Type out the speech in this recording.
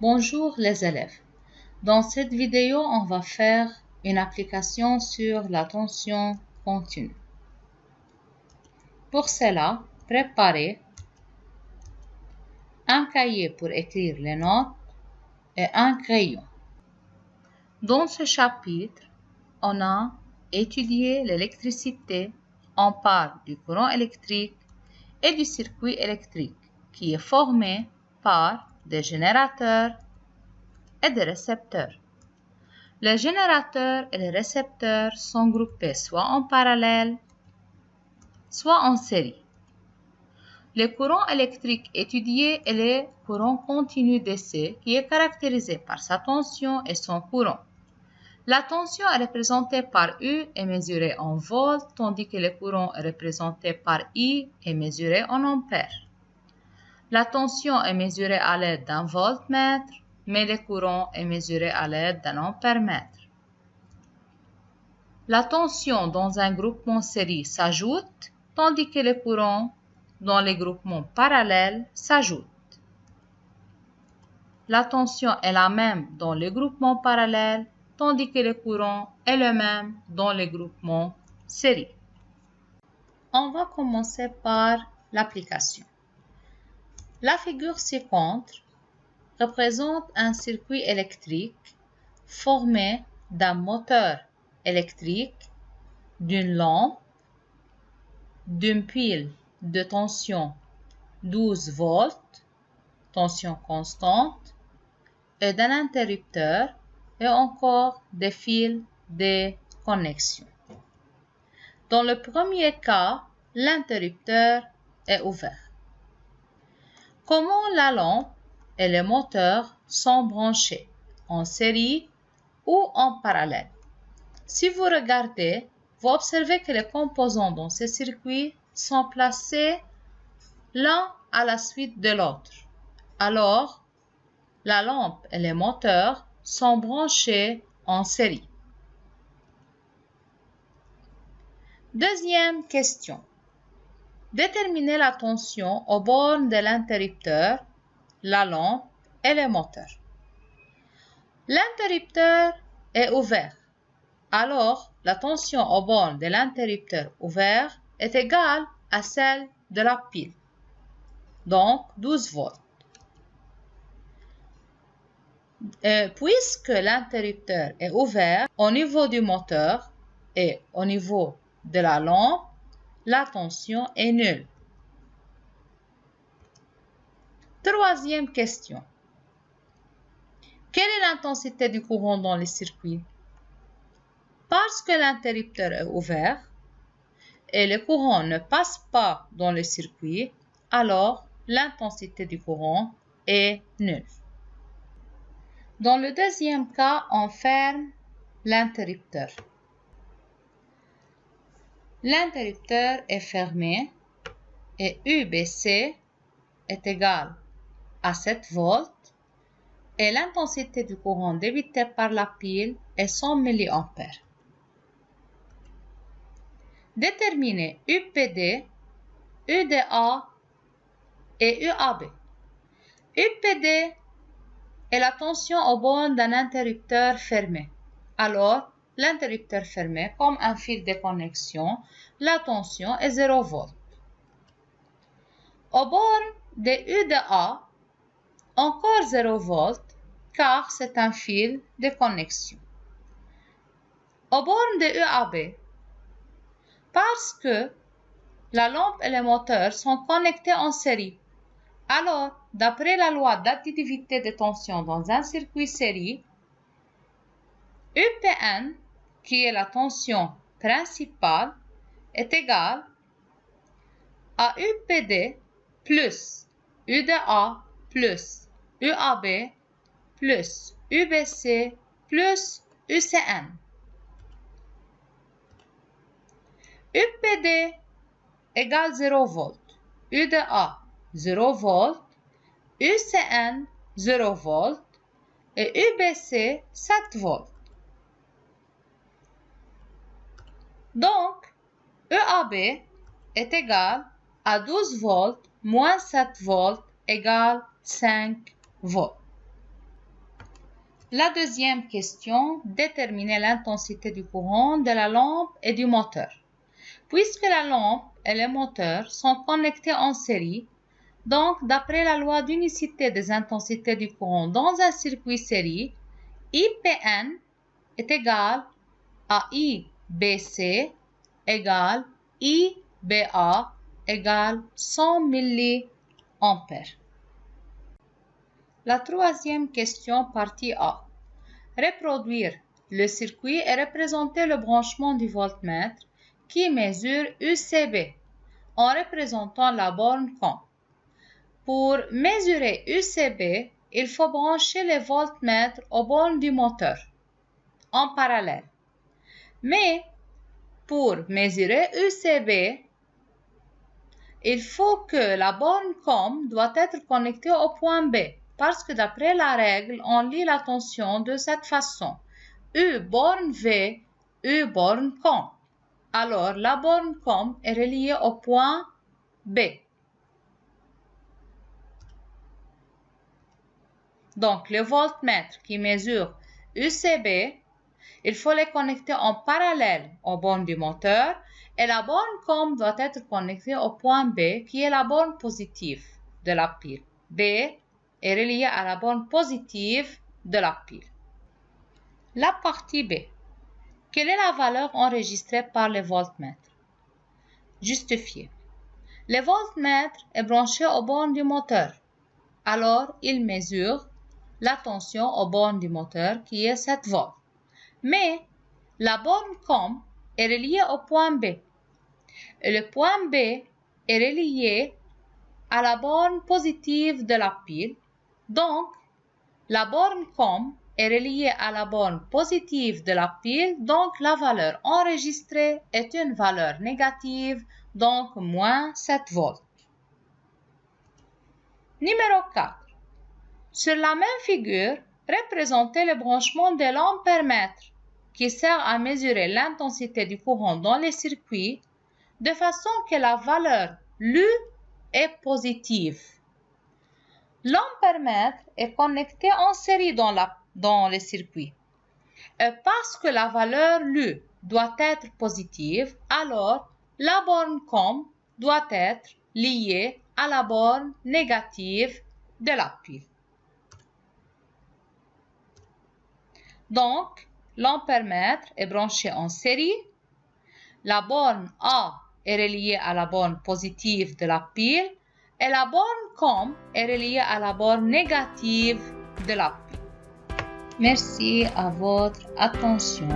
Bonjour les élèves. Dans cette vidéo, on va faire une application sur la tension continue. Pour cela, préparez un cahier pour écrire les notes et un crayon. Dans ce chapitre, on a étudié l'électricité. On parle du courant électrique et du circuit électrique qui est formé par des générateurs et des récepteurs. Les générateurs et les récepteurs sont groupés soit en parallèle, soit en série. Le courant électrique étudié est le courant continu DC qui est caractérisé par sa tension et son courant. La tension est représentée par U et mesurée en volts, tandis que le courant est représenté par I et mesuré en ampères. La tension est mesurée à l'aide d'un voltmètre, mais le courant est mesuré à l'aide d'un ampèremètre. La tension dans un groupement série s'ajoute, tandis que le courant dans les groupements parallèles s'ajoute. La tension est la même dans les groupements parallèles, tandis que le courant est le même dans les groupements série. On va commencer par l'application. La figure ci-contre représente un circuit électrique formé d'un moteur électrique, d'une lampe, d'une pile de tension 12 volts, tension constante, et d'un interrupteur et encore des fils de connexion. Dans le premier cas, l'interrupteur est ouvert. Comment la lampe et le moteur sont branchés en série ou en parallèle? Si vous regardez, vous observez que les composants dans ce circuit sont placés l'un à la suite de l'autre. Alors, la lampe et les moteurs sont branchés en série. Deuxième question. Déterminez la tension aux bornes de l'interrupteur, la lampe et le moteur. L'interrupteur est ouvert. Alors, la tension aux bornes de l'interrupteur ouvert est égale à celle de la pile, donc 12 volts. Puisque l'interrupteur est ouvert au niveau du moteur et au niveau de la lampe, la tension est nulle. Troisième question. Quelle est l'intensité du courant dans le circuit? Parce que l'interrupteur est ouvert et le courant ne passe pas dans le circuit, alors l'intensité du courant est nulle. Dans le deuxième cas, on ferme l'interrupteur. L'interrupteur est fermé et UBC est égal à 7 volts et l'intensité du courant débité par la pile est 100 mA. Déterminez UPD, UDA et UAB. UPD est la tension aux bornes d'un interrupteur fermé. Alors, l'interrupteur fermé, comme un fil de connexion, la tension est 0 volts. Aux bornes de UDA, encore 0 volts, car c'est un fil de connexion. Aux bornes de UAB, parce que la lampe et le moteur sont connectés en série. Alors, d'après la loi d'additivité des tensions dans un circuit série, UPN, qui est la tension principale, est égale à UPD plus UDA plus UAB plus UBC plus UCN. UPD égale 0 volts, UDA 0 volts, UCN 0 volts et UBC 7 volts. Donc, EAB est égal à 12 volts moins 7 volts égale 5 volts. La deuxième question, déterminer l'intensité du courant de la lampe et du moteur. Puisque la lampe et le moteur sont connectés en série, donc d'après la loi d'unicité des intensités du courant dans un circuit série, IPN est égal à IBC égale IBA égale 100 mA. La troisième question, partie A. Reproduire le circuit et représenter le branchement du voltmètre qui mesure UCB en représentant la borne COM. Pour mesurer UCB, il faut brancher les voltmètres aux bornes du moteur en parallèle. Mais pour mesurer UCB, il faut que la borne COM doit être connectée au point B parce que d'après la règle, on lit la tension de cette façon. U borne V, U borne COM. Alors, la borne COM est reliée au point B. Donc, le voltmètre qui mesure UCB, il faut les connecter en parallèle aux bornes du moteur et la borne COM doit être connectée au point B qui est la borne positive de la pile. B est reliée à la borne positive de la pile. La partie B. Quelle est la valeur enregistrée par le voltmètre? Justifier. Le voltmètre est branché aux bornes du moteur. Alors, il mesure la tension aux bornes du moteur qui est 7 volts. Mais la borne COM est reliée au point B. Et le point B est relié à la borne positive de la pile. Donc, la borne COM est reliée à la borne positive de la pile. Donc, la valeur enregistrée est une valeur négative, donc moins 7 volts. Numéro 4. Sur la même figure, représentez le branchement de l'ampèremètre qui sert à mesurer l'intensité du courant dans les circuits de façon que la valeur Lu est positive. L'ampèremètre est connecté en série dans les circuits. Et parce que la valeur Lu doit être positive, alors la borne COM doit être liée à la borne négative de la pile. Donc, l'ampèremètre est branché en série. La borne A est reliée à la borne positive de la pile et la borne COM est reliée à la borne négative de la pile. Merci à votre attention.